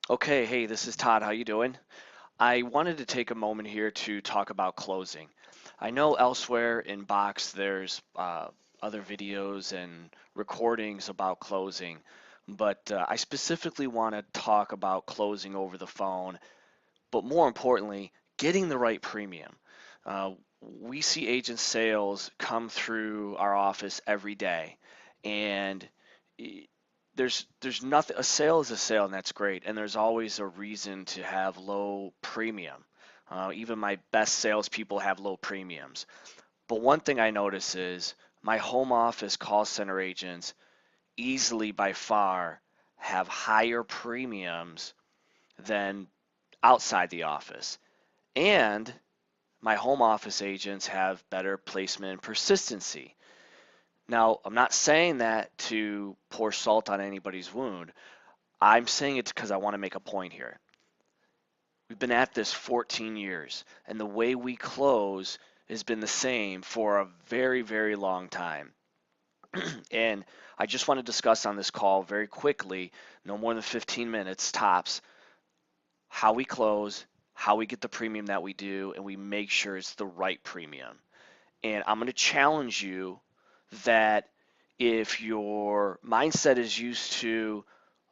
Okay, hey, this is Todd. How you doing? I wanted to take a moment here to talk about closing. I know elsewhere in Box there's other videos and recordings about closing, but I specifically want to talk about closing over the phone, but more importantly, getting the right premium. Uh, we see agent sales come through our office every day, and there's nothing. A sale is a sale, and that's great. And there's always a reason to have low premium. Even my best salespeople have low premiums. But one thing I notice is my home office call center agents easily by far have higher premiums than outside the office. And my home office agents have better placement and persistency. Now, I'm not saying that to pour salt on anybody's wound. I'm saying it because I want to make a point here. We've been at this 14 years, and the way we close has been the same for a very, very long time. And I just want to discuss on this call very quickly, no more than 15 minutes tops, how we close, how we get the premium that we do, and we make sure it's the right premium. And I'm going to challenge you that if your mindset is used to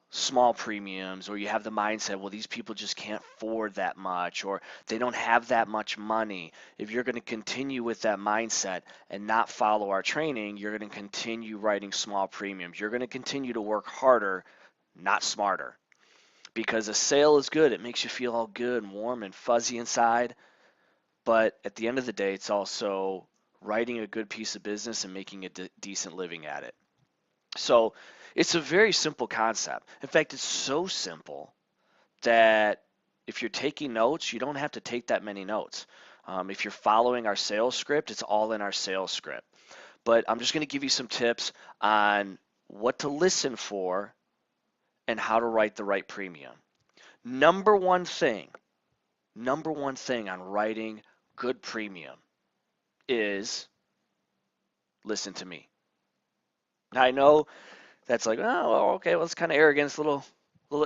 small premiums, or you have the mindset, well, these people just can't afford that much, or they don't have that much money, if you're going to continue with that mindset and not follow our training, you're going to continue writing small premiums. You're going to continue to work harder, not smarter. Because a sale is good. It makes you feel all good and warm and fuzzy inside. But at the end of the day, it's also writing a good piece of business and making a decent living at it. So it's a very simple concept. In fact, it's so simple that if you're taking notes, you don't have to take that many notes. If you're following our sales script, it's all in our sales script. But I'm just going to give you some tips on what to listen for and how to write the right premium. Number one thing, number one thing on writing good premium is listen to me. Now, I know that's like, oh, well, okay, well, it's kind of arrogant. It's a little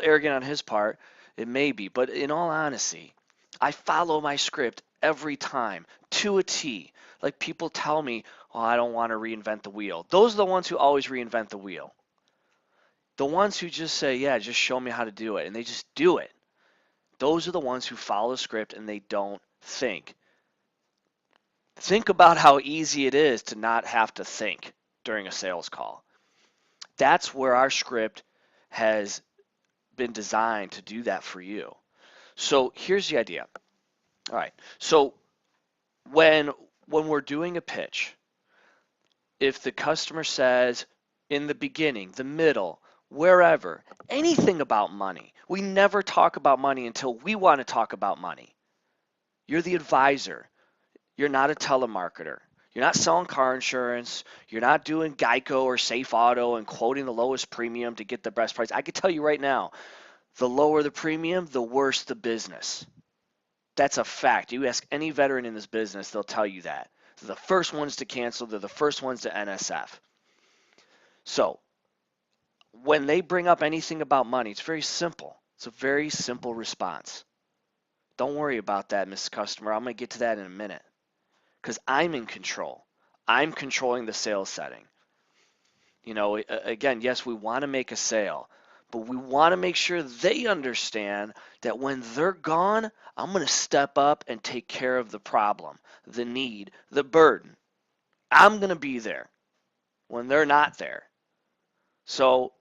arrogant on his part. It may be, but in all honesty, I follow my script every time to a T. Like people tell me, oh, I don't want to reinvent the wheel. Those are the ones who always reinvent the wheel. The ones who just say, yeah, just show me how to do it, and they just do it. Those are the ones who follow the script and they don't think. Think about how easy it is to not have to think during a sales call. That's where our script has been designed to do that for you. So here's the idea. All right. So when when we're doing a pitch, if the customer says in the beginning, the middle, wherever, anything about money, we never talk about money until we want to talk about money. You're the advisor. You're not a telemarketer. You're not selling car insurance. You're not doing Geico or Safe Auto and quoting the lowest premium to get the best price. I can tell you right now, the lower the premium, the worse the business. That's a fact. You ask any veteran in this business, they'll tell you that. They're the first ones to cancel, they're the first ones to NSF. So when they bring up anything about money, it's very simple. It's a very simple response. Don't worry about that, Miss Customer. I'm going to get to that in a minute because I'm in control. I'm controlling the sales setting. You know, again, yes, we want to make a sale, but we want to make sure they understand that when they're gone, I'm going to step up and take care of the problem, the need, the burden. I'm going to be there when they're not there. So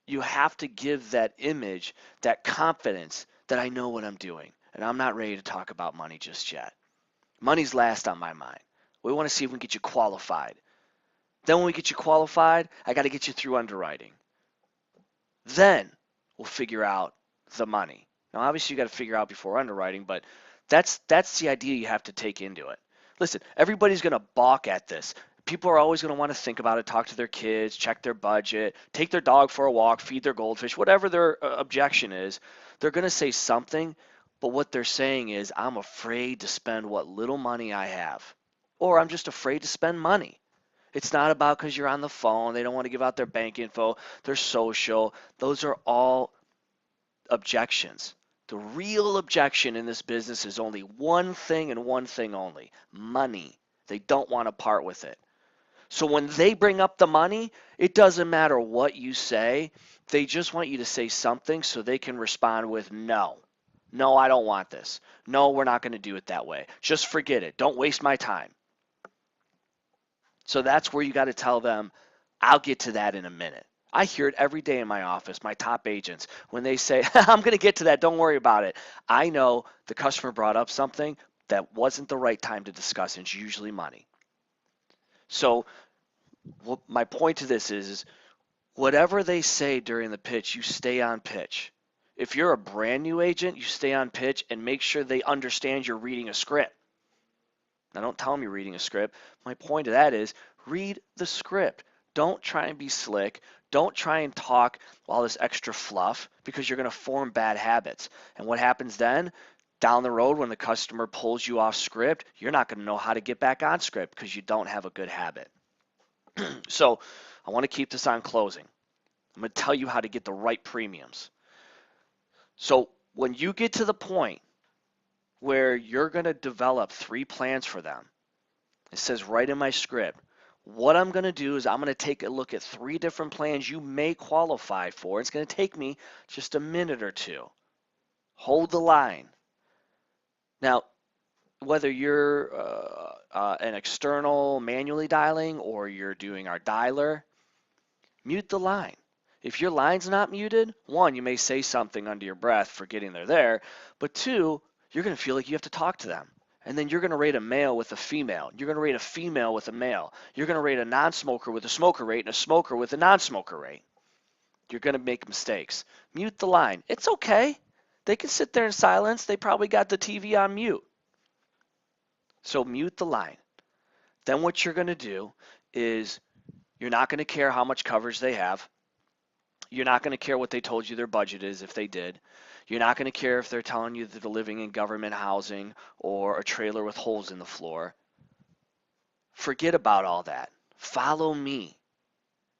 you have to give that image, that confidence that I know what I'm doing. And I'm not ready to talk about money just yet. Money's last on my mind. We want to see if we can get you qualified. Then when we get you qualified, I got to get you through underwriting. Then we'll figure out the money. Now, obviously, you got to figure out before underwriting, but that's the idea you have to take into it. Listen, everybody's going to balk at this. People are always going to want to think about it, talk to their kids, check their budget, take their dog for a walk, feed their goldfish, whatever their objection is. They're going to say something, but what they're saying is, I'm afraid to spend what little money I have, or I'm just afraid to spend money. It's not about because you're on the phone. They don't want to give out their bank info, their social. Those are all objections. The real objection in this business is only one thing and one thing only: money. They don't want to part with it. So when they bring up the money, it doesn't matter what you say. They just want you to say something so they can respond with no. No, I don't want this. No, we're not going to do it that way. Just forget it. Don't waste my time. So that's where you got to tell them, I'll get to that in a minute. I hear it every day in my office, my top agents, when they say, I'm going to get to that, don't worry about it. I know the customer brought up something that wasn't the right time to discuss, and it's usually money. So my point to this is whatever they say during the pitch, you stay on pitch. If you're a brand new agent, you stay on pitch and make sure they understand you're reading a script. Now, don't tell them you're reading a script. My point of that is read the script. Don't try and be slick. Don't try and talk all this extra fluff because you're going to form bad habits. And what happens then? Down the road, when the customer pulls you off script, you're not going to know how to get back on script because you don't have a good habit. So I want to keep this on closing. I'm going to tell you how to get the right premiums. So when you get to the point where you're going to develop 3 plans for them, it says right in my script, what I'm going to do is I'm going to take a look at 3 different plans you may qualify for. It's going to take me just a minute or two. Hold the line. Now, whether you're an external manually dialing or you're doing our dialer, mute the line. If your line's not muted, 1, you may say something under your breath forgetting they're there, but 2, you're going to feel like you have to talk to them. And then you're going to rate a male with a female. You're going to rate a female with a male. You're going to rate a non-smoker with a smoker rate and a smoker with a non-smoker rate. You're going to make mistakes. Mute the line. It's okay. They can sit there in silence. They probably got the TV on mute. So mute the line. Then what you're going to do is you're not going to care how much coverage they have. You're not going to care what they told you their budget is if they did. You're not going to care if they're telling you that they're living in government housing or a trailer with holes in the floor. Forget about all that. Follow me.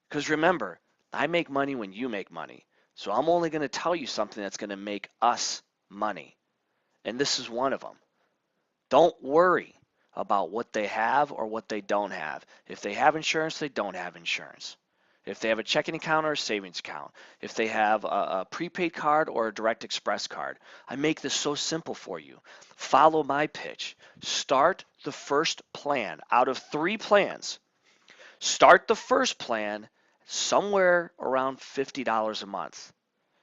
Because remember, I make money when you make money. So I'm only going to tell you something that's going to make us money. And this is one of them. Don't worry about what they have or what they don't have. If they have insurance, they don't have insurance. If they have a checking account or a savings account, if they have a prepaid card or a direct express card. I make this so simple for you. Follow my pitch. Start the first plan out of 3 plans. Start the first plan somewhere around $50 a month.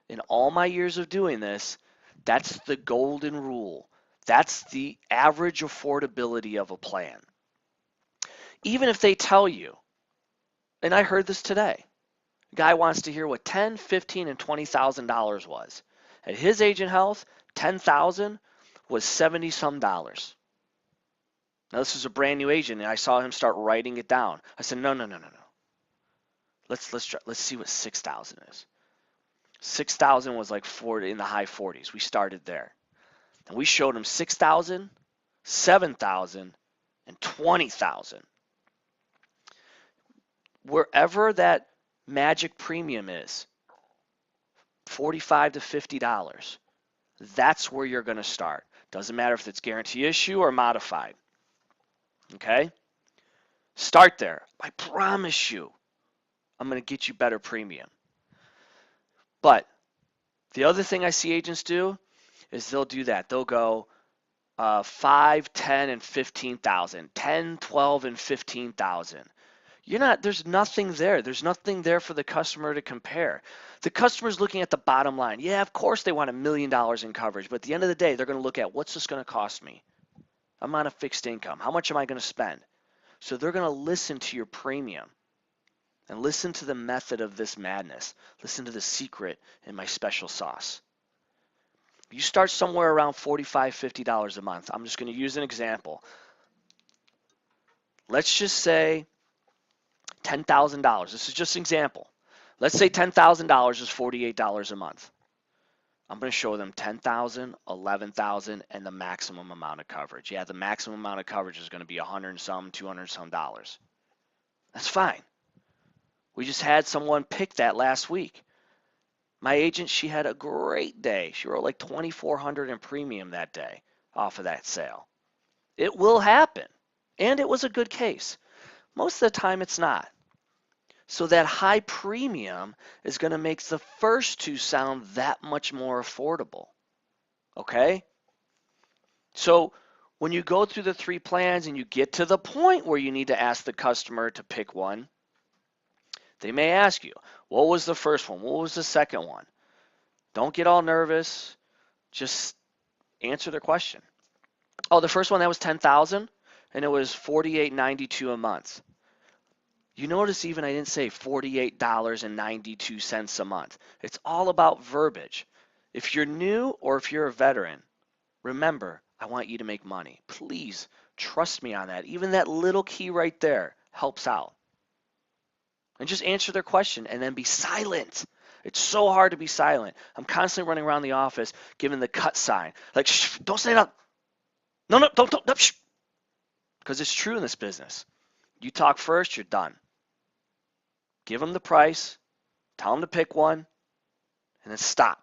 In all my years of doing this, that's the golden rule. That's the average affordability of a plan. Even if they tell you, and I heard this today. A guy wants to hear what $10,000, $15,000, and $20,000 was. At his Agent Health, $10,000 was $70-some. Now this is a brand new agent, and I saw him start writing it down. I said, no. Let's see what 6,000 is. 6,000 was like 40 in the high 40s. We started there, and we showed him 6,000, 7,000, and 20,000. Wherever that magic premium is, $45 to $50, that's where you're going to start. Doesn't matter if it's guarantee issue or modified. Okay? Start there. I promise you, I'm going to get you better premium. But the other thing I see agents do is they'll do that. They'll go 5, 10, and 15,000, 10, 12, and 15,000. There's nothing there. There's nothing there for the customer to compare. The customer's looking at the bottom line. Yeah, of course they want $1 million in coverage, but at the end of the day, they're going to look at what's this going to cost me? I'm on a fixed income. How much am I going to spend? So they're going to listen to your premium and listen to the method of this madness. Listen to the secret in my special sauce. You start somewhere around $45, $50 a month. I'm just going to use an example. Let's just say $10,000. This is just an example. Let's say $10,000 is $48 a month. I'm going to show them $10,000, $11,000, and the maximum amount of coverage. Yeah, the maximum amount of coverage is going to be $100 and some, $200 some dollars. That's fine. We just had someone pick that last week. My agent, she had a great day. She wrote like 2,400 in premium that day off of that sale. It will happen. And it was a good case. Most of the time it's not. So that high premium is going to make the first two sound that much more affordable. Okay? So when you go through the three plans and you get to the point where you need to ask the customer to pick one, they may ask you, what was the first one? What was the second one? Don't get all nervous. Just answer their question. Oh, the first one, that was 10,000 and it was $48.92 a month. You notice even I didn't say $48.92 a month. It's all about verbiage. If you're new or if you're a veteran, remember, I want you to make money. Please trust me on that. Even that little key right there helps out. And just answer their question and then be silent. It's so hard to be silent. I'm constantly running around the office giving the cut sign. Like, shh, don't say that. No, don't, shh. Because it's true in this business. You talk first, you're done. Give them the price, tell them to pick one, and then stop.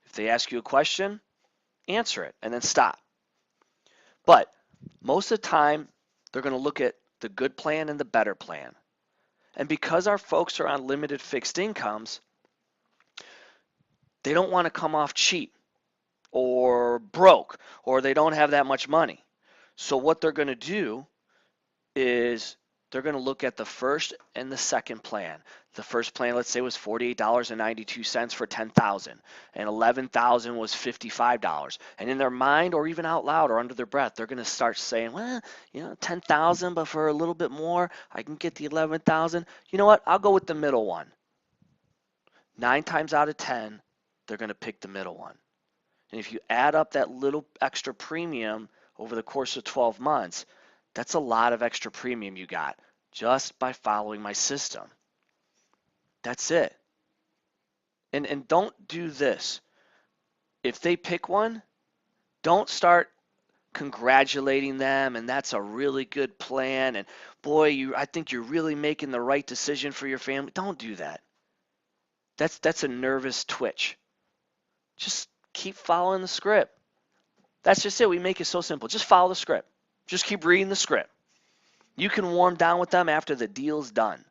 If they ask you a question, answer it, and then stop. But most of the time, they're going to look at the good plan and the better plan. And because our folks are on limited fixed incomes, they don't want to come off cheap or broke, or they don't have that much money. So what they're going to do is they're going to look at the first and the second plan. The first plan, let's say, was $48.92 for $10,000, and $11,000 was $55. And in their mind, or even out loud, or under their breath, they're going to start saying, well, you know, $10,000, but for a little bit more, I can get the $11,000. You know what? I'll go with the middle one. 9 times out of 10, they're going to pick the middle one. And if you add up that little extra premium over the course of 12 months, that's a lot of extra premium you got just by following my system. That's it. And don't do this. If they pick one, don't start congratulating them and that's a really good plan and boy, I think you're really making the right decision for your family. Don't do that. That's a nervous twitch. Just keep following the script. That's just it. We make it so simple. Just follow the script. Just keep reading the script. You can warm down with them after the deal's done.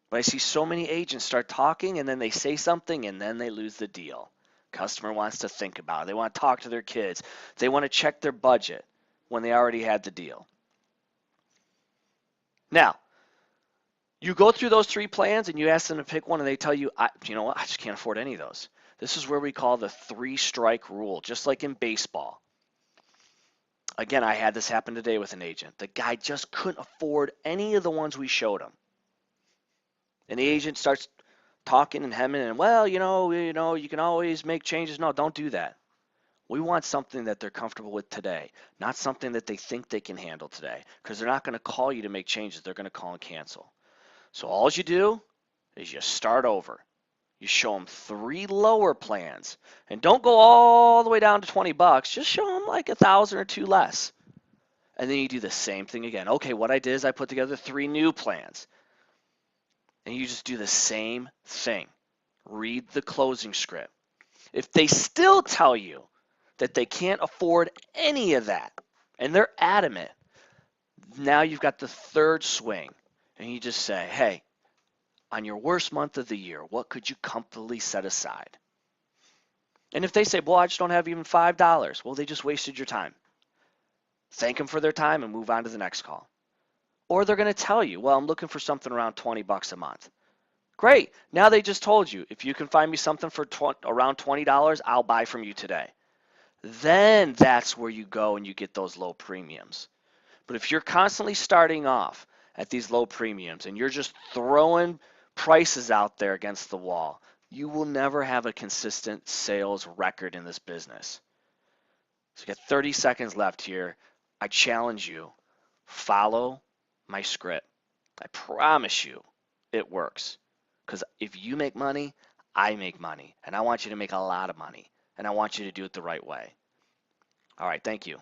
But I see so many agents start talking and then they say something and then they lose the deal. Customer wants to think about it. They want to talk to their kids. They want to check their budget when they already had the deal. Now, you go through those three plans and you ask them to pick one and they tell you, you know what, I just can't afford any of those. This is where we call the 3-strike rule, just like in baseball. Again, I had this happen today with an agent. The guy just couldn't afford any of the ones we showed him. And the agent starts talking and hemming and, well, you can always make changes. No, don't do that. We want something that they're comfortable with today, not something that they think they can handle today, because they're not going to call you to make changes. They're going to call and cancel. So all you do is you start over. You show them 3 lower plans, and don't go all the way down to $20. Just show them like 1,000 or 2 less. And then you do the same thing again. Okay, what I did is I put together 3 new plans. And you just do the same thing. Read the closing script. If they still tell you that they can't afford any of that, and they're adamant, now you've got the 3rd swing. And you just say, hey, on your worst month of the year, what could you comfortably set aside? And if they say, well, I just don't have even $5, well, they just wasted your time. Thank them for their time and move on to the next call. Or they're going to tell you, well, I'm looking for something around $20 a month. Great. Now they just told you, if you can find me something for around $20, I'll buy from you today. Then that's where you go and you get those low premiums. But if you're constantly starting off at these low premiums and you're just throwing prices out there against the wall, you will never have a consistent sales record in this business. So you got 30 seconds left here. I challenge you, follow my script. I promise you it works. Because if you make money, I make money. And I want you to make a lot of money. And I want you to do it the right way. All right, thank you.